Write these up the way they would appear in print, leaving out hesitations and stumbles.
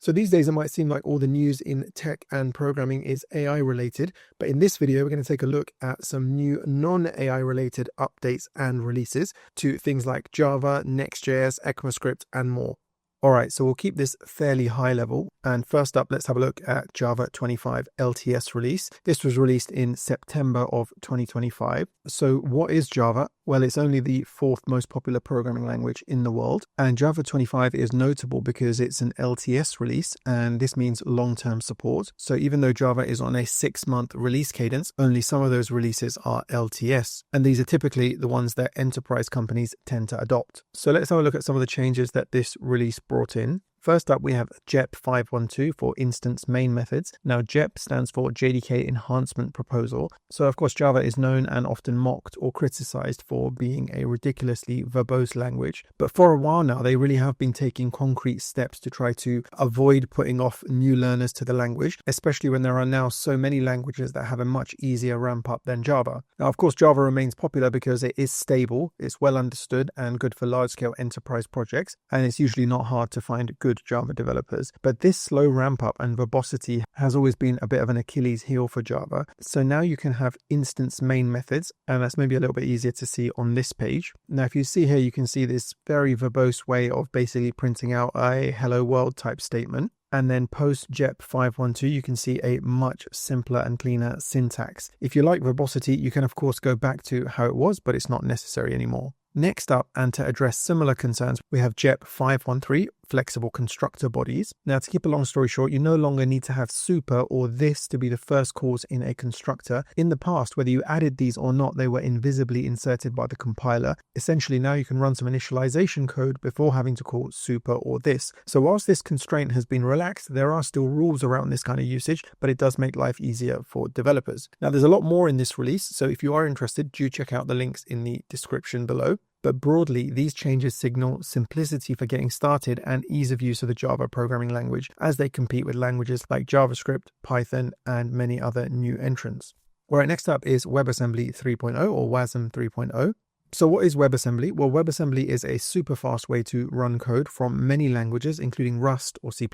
So these days it might seem like all the news in tech and programming is AI related, but in this video we're going to take a look at some new non-AI related updates and releases to things like Java, Next.js, ECMAScript and more. Alright, so we'll keep this fairly high level, and first up let's have a look at Java 25 LTS release. This was released in September of 2025. So what is Java? Well, it's only the fourth most popular programming language in the world, and Java 25 is notable because it's an LTS release, and this means long-term support. So even though Java is on a 6-month release cadence, only some of those releases are LTS, and these are typically the ones that enterprise companies tend to adopt. So let's have a look at some of the changes that this release brought in. First up, we have JEP 5.12 for instance main methods. Now, JEP stands for JDK Enhancement Proposal. So, of course, Java is known and often mocked or criticized for being a ridiculously verbose language. But for a while now, they really have been taking concrete steps to try to avoid putting off new learners to the language, especially when there are now so many languages that have a much easier ramp up than Java. Now, of course, Java remains popular because it is stable, it's well understood and good for large-scale enterprise projects, and it's usually not hard to find good Java developers. But this slow ramp up and verbosity has always been a bit of an Achilles heel for Java. So now you can have instance main methods, and that's maybe a little bit easier to see on this page. Now, if you see here, you can see this very verbose way of basically printing out a hello world type statement. And then post JEP 5.12, you can see a much simpler and cleaner syntax. If you like verbosity, you can of course go back to how it was, but it's not necessary anymore. Next up, and to address similar concerns, we have JEP 5.13, flexible constructor bodies. Now, to keep a long story short, you no longer need to have super or this to be the first calls in a constructor. In the past, whether you added these or not, they were invisibly inserted by the compiler. Essentially, now you can run some initialization code before having to call super or this. So whilst this constraint has been relaxed, there are still rules around this kind of usage, but it does make life easier for developers. Now, there's a lot more in this release, so if you are interested, do check out the links in the description below. But broadly, these changes signal simplicity for getting started and ease of use of the Java programming language as they compete with languages like JavaScript, Python, and many other new entrants. Alright, next up is WebAssembly 3.0 or WASM 3.0. So what is WebAssembly? Well, WebAssembly is a super fast way to run code from many languages, including Rust or C++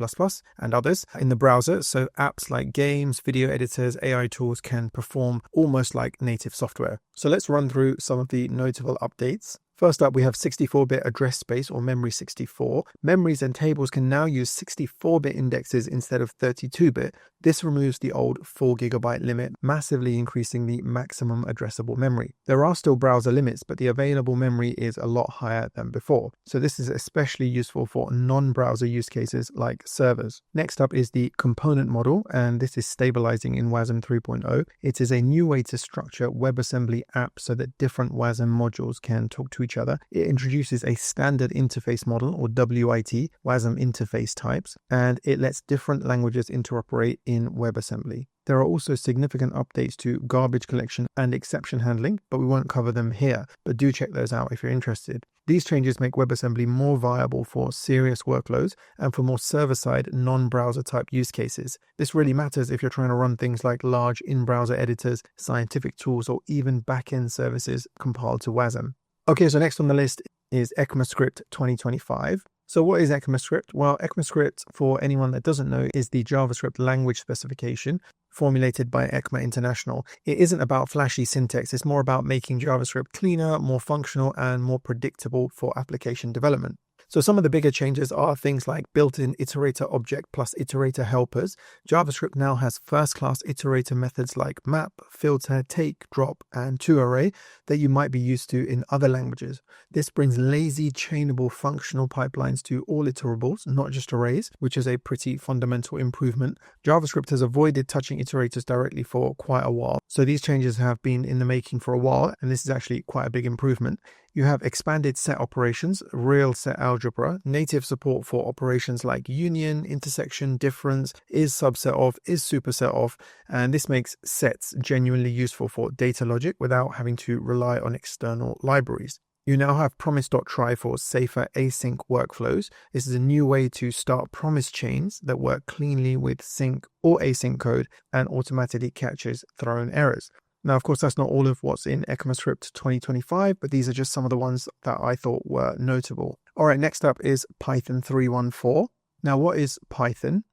and others in the browser. So apps like games, video editors, AI tools can perform almost like native software. So let's run through some of the notable updates. First up, we have 64-bit address space or memory 64. Memories and tables can now use 64-bit indexes instead of 32-bit. This removes the old 4GB limit, massively increasing the maximum addressable memory. There are still browser limits, but the available memory is a lot higher than before. So this is especially useful for non-browser use cases like servers. Next up is the component model, and this is stabilizing in WASM 3.0. It is a new way to structure WebAssembly apps so that different WASM modules can talk to each other. It introduces a standard interface model or WIT, WASM interface types, and it lets different languages interoperate in WebAssembly. There are also significant updates to garbage collection and exception handling, but we won't cover them here, but do check those out if you're interested. These changes make WebAssembly more viable for serious workloads and for more server-side, non-browser type use cases. This really matters if you're trying to run things like large in-browser editors, scientific tools, or even back-end services compiled to WASM. Okay, so next on the list is ECMAScript 2025. So what is ECMAScript? Well, ECMAScript, for anyone that doesn't know, is the JavaScript language specification formulated by ECMA International. It isn't about flashy syntax, it's more about making JavaScript cleaner, more functional, and more predictable for application development. So some of the bigger changes are things like built-in iterator object plus iterator helpers. JavaScript now has first-class iterator methods like map, filter, take, drop, and toArray that you might be used to in other languages. This brings lazy, chainable functional pipelines to all iterables, not just arrays, which is a pretty fundamental improvement. JavaScript has avoided touching iterators directly for quite a while, so these changes have been in the making for a while, and this is actually quite a big improvement. You have expanded set operations, real set algebra, native support for operations like union, intersection, difference, is subset of, is superset of, and this makes sets genuinely useful for data logic without having to rely on external libraries. You now have promise.try for safer async workflows. This is a new way to start promise chains that work cleanly with sync or async code and automatically catches thrown errors. Now, of course, that's not all of what's in ECMAScript 2025, but these are just some of the ones that I thought were notable. All right, next up is Python 3.1.4. Now, what is Python?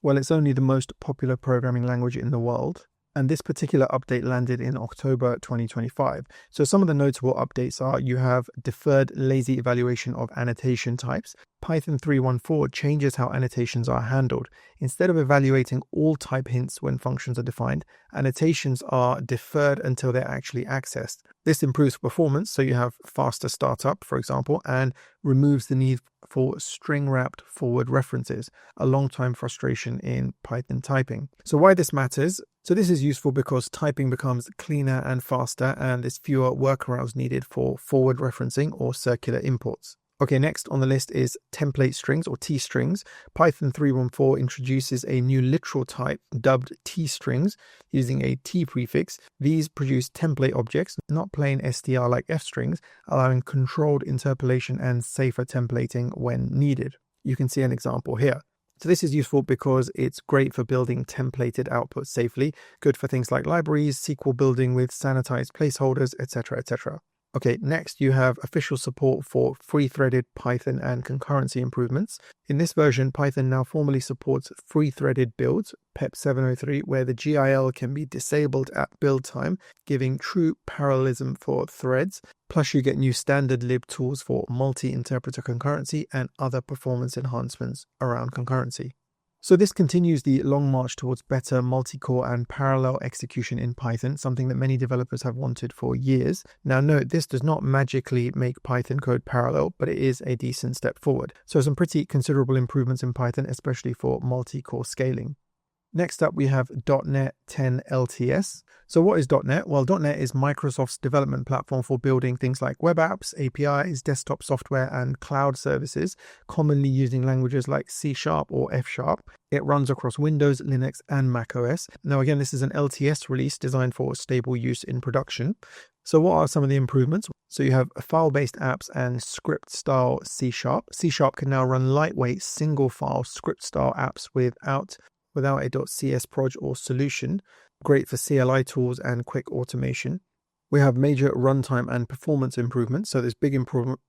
Well, it's only the most popular programming language in the world, and this particular update landed in October 2025. So some of the notable updates are you have deferred lazy evaluation of annotation types. Python 3.1.4 changes how annotations are handled. Instead of evaluating all type hints when functions are defined, annotations are deferred until they're actually accessed. This improves performance, so you have faster startup, for example, and removes the need for string-wrapped forward references, a long-time frustration in Python typing. So why this matters? So this is useful because typing becomes cleaner and faster, and there's fewer workarounds needed for forward referencing or circular imports. Okay, next on the list is template strings or T-strings. Python 3.1.4 introduces a new literal type dubbed T-strings using a T prefix. These produce template objects, not plain str like F-strings, allowing controlled interpolation and safer templating when needed. You can see an example here. So this is useful because it's great for building templated outputs safely, good for things like libraries, SQL building with sanitized placeholders, etc., etc. Okay, next you have official support for free-threaded Python and concurrency improvements. In this version, Python now formally supports free-threaded builds, PEP 703, where the GIL can be disabled at build time, giving true parallelism for threads. Plus you get new standard lib tools for multi-interpreter concurrency and other performance enhancements around concurrency. So this continues the long march towards better multi-core and parallel execution in Python, something that many developers have wanted for years. Now note, this does not magically make Python code parallel, but it is a decent step forward. So some pretty considerable improvements in Python, especially for multi-core scaling. Next up, we have .NET 10 LTS. So what is .NET? Well, .NET is Microsoft's development platform for building things like web apps, APIs, desktop software, and cloud services, commonly using languages like C# or F#. It runs across Windows, Linux, and macOS. Now, again, this is an LTS release designed for stable use in production. So what are some of the improvements? So you have file-based apps and script-style C#. C# can now run lightweight single-file script-style apps without a .cs proj or solution, great for CLI tools and quick automation. We have major runtime and performance improvements. So there's big improvements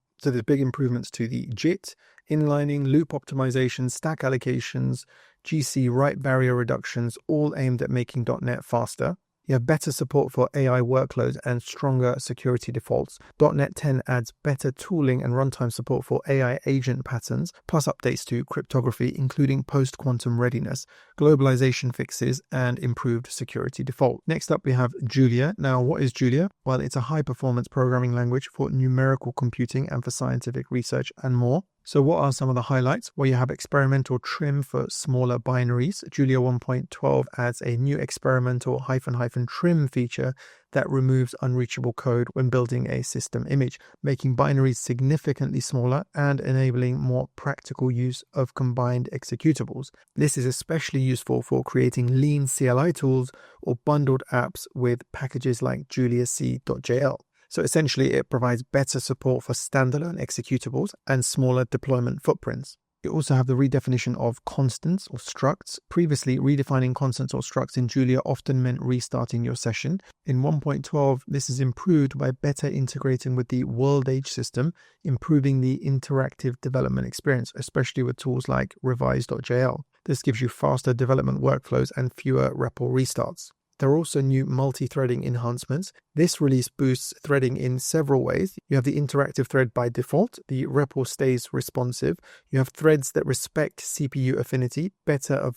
to the JIT, inlining, loop optimization, stack allocations, GC write barrier reductions, all aimed at making .NET faster. You have better support for AI workloads and stronger security defaults. .NET 10 adds better tooling and runtime support for AI agent patterns, plus updates to cryptography, including post-quantum readiness, globalization fixes, and improved security default. Next up, we have Julia. Now, what is Julia? Well, it's a high-performance programming language for numerical computing and for scientific research and more. So what are some of the highlights? Well, you have experimental trim for smaller binaries. Julia 1.12 adds a new experimental ---- trim feature that removes unreachable code when building a system image, making binaries significantly smaller and enabling more practical use of combined executables. This is especially useful for creating lean CLI tools or bundled apps with packages like juliac.jl. So essentially, it provides better support for standalone executables and smaller deployment footprints. You also have the redefinition of constants or structs. Previously, redefining constants or structs in Julia often meant restarting your session. In 1.12, this is improved by better integrating with the world age system, improving the interactive development experience, especially with tools like revise.jl. This gives you faster development workflows and fewer REPL restarts. There are also new multi-threading enhancements. This release boosts threading in several ways. You have the interactive thread by default. The REPL stays responsive. You have threads that respect CPU affinity, better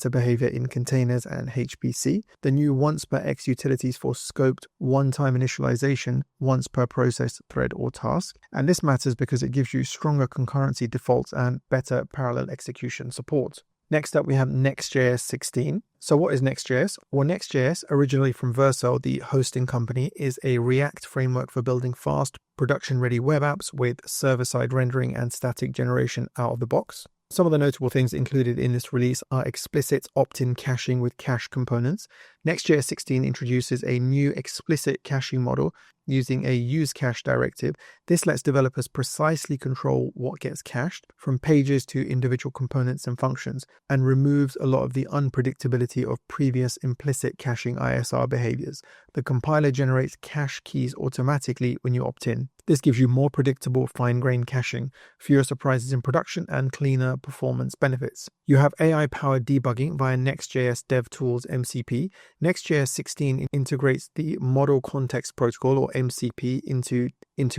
behavior in containers and HPC. The new once per X utilities for scoped one-time initialization, once per process, thread, or task. And this matters because it gives you stronger concurrency defaults and better parallel execution support. Next up, we have Next.js 16. So what is Next.js? Well, Next.js, originally from Vercel, the hosting company, is a React framework for building fast, production-ready web apps with server-side rendering and static generation out of the box. Some of the notable things included in this release are explicit opt-in caching with cache components. Next.js 16 introduces a new explicit caching model using a use cache directive. This lets developers precisely control what gets cached from pages to individual components and functions, and removes a lot of the unpredictability of previous implicit caching ISR behaviors. The compiler generates cache keys automatically when you opt in. This gives you more predictable, fine-grained caching, fewer surprises in production, and cleaner performance benefits. You have AI-powered debugging via Next.js DevTools MCP. Next.js 16 integrates the Model Context Protocol, or MCP, into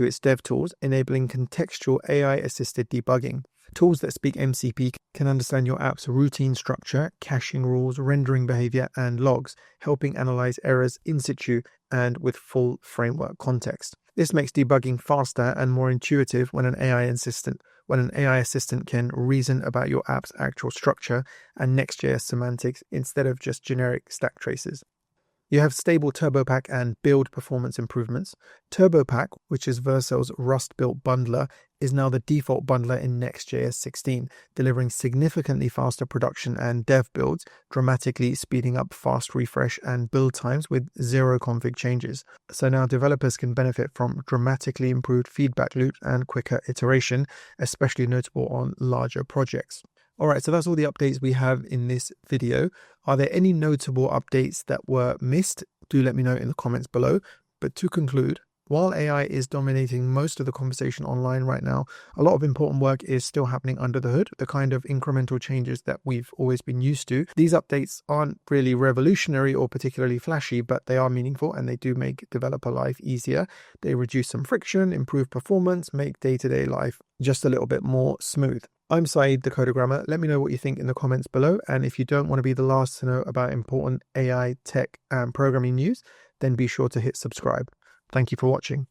its DevTools, enabling contextual AI-assisted debugging. Tools that speak MCP can understand your app's routine structure, caching rules, rendering behavior, and logs, helping analyze errors in situ and with full framework context. This makes debugging faster and more intuitive when an AI assistant can reason about your app's actual structure and Next.js semantics instead of just generic stack traces. You have stable TurboPack and build performance improvements. TurboPack, which is Vercel's Rust-built bundler, is now the default bundler in Next.js 16, delivering significantly faster production and dev builds, dramatically speeding up fast refresh and build times with zero config changes. So now developers can benefit from dramatically improved feedback loops and quicker iteration, especially notable on larger projects. Alright, so that's all the updates we have in this video. Are there any notable updates that were missed? Do let me know in the comments below. But to conclude, while AI is dominating most of the conversation online right now, a lot of important work is still happening under the hood, the kind of incremental changes that we've always been used to. These updates aren't really revolutionary or particularly flashy, but they are meaningful and they do make developer life easier. They reduce some friction, improve performance, make day-to-day life just a little bit more smooth. I'm Saeed, the Codogrammer. Let me know what you think in the comments below. And if you don't want to be the last to know about important AI, tech, and programming news, then be sure to hit subscribe. Thank you for watching.